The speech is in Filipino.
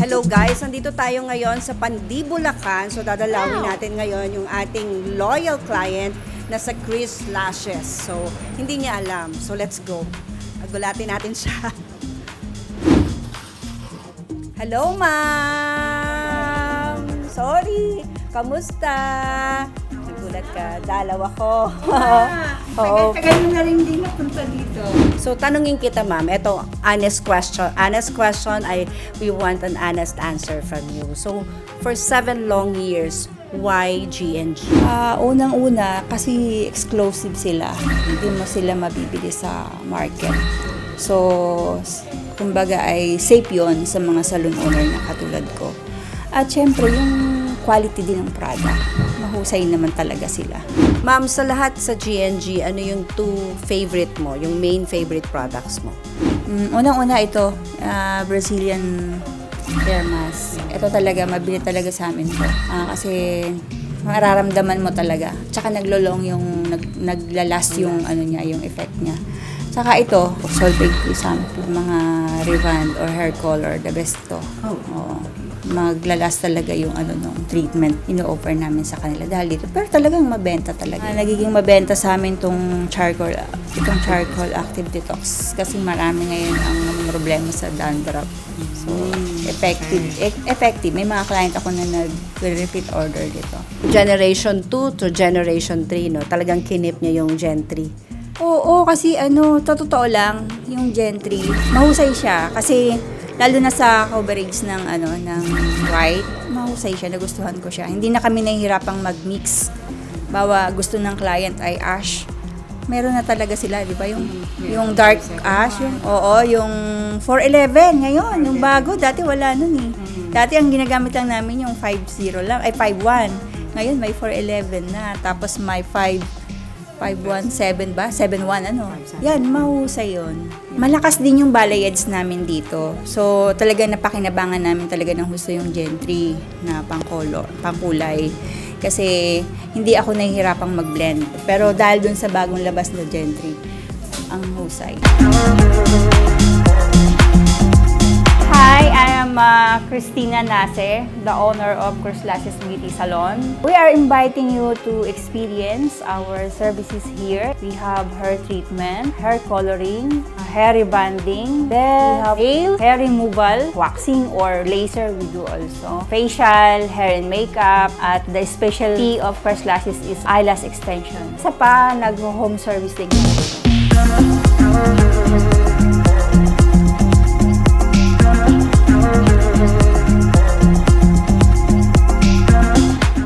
Hello guys, nandito tayo ngayon sa Pandi, Bulacan. So dadalawin natin ngayon yung ating loyal client na sa Chris Lashes. So hindi niya alam. So let's go. Agulatin natin siya. Hello ma'am! Sorry! Kamusta? Nagulat ka. Dalaw ako. Oo. Tagal mo na rin din napunta dito. So, tanungin kita, ma'am. Ito, honest question. Honest question, we want an honest answer from you. So, for 7 long years, why G&G? Unang-una, kasi exclusive sila. Hindi mo sila mabibili sa market. So, kumbaga ay safe yon sa mga salon owner na katulad ko. At syempre, yung quality din ng product. Mahusay naman talaga sila. Ma'am, sa lahat sa G&G, ano yung 2 favorite mo? Yung main favorite products mo? Unang-una ito, Brazilian hair mask. Ito talaga, mabili talaga sa amin to. Kasi mararamdaman mo talaga. Tsaka naglolong yung, naglalast yung, ano niya, yung effect niya. Tsaka ito, solvent shampoo, mga reband or hair color, the best to. Oo. Maglalas talaga yung treatment ino-offer namin sa kanila dahil dito. Pero talagang mabenta talaga. Nagiging mabenta sa amin itong charcoal active detox kasi marami ngayon ang problema sa dandruff. So, effective. May mga client ako na nag-repeat order dito. Generation 2 to Generation 3, no? Talagang kinip niya yung Gen 3. Oo, kasi totoo lang, yung Gen 3, mahusay siya kasi lalo na sa coverage ng white, mahusay siya, nagustuhan ko siya. Hindi na kami nahihirapang mag-mix. Bawa gusto ng client ay ash. Meron na talaga sila, di ba? Yung dark ash, yung 411 ngayon, yung bago, dati wala nun eh. Dati ang ginagamit lang namin yung 50 lang, ay 51. Ngayon may 411 na, tapos may 517 ba? 71 Yan, mahusay yun. Malakas din yung balayage namin dito. So, talaga napakinabangan namin talaga ng husto yung Gen 3 na pangkulay. Kasi hindi ako nahihirapang mag-blend. Pero dahil dun sa bagong labas na Gen 3, ang husay. Hi, I am Christina Nase, the owner of Chris Lashes Beauty Salon. We are inviting you to experience our services here. We have hair treatment, hair coloring, hair rebanding, then we have nail, hair removal, waxing or laser we do also. Facial, hair and makeup, at the specialty of Chris Lashes is eyelash extension. Isa pa, nag-home service din.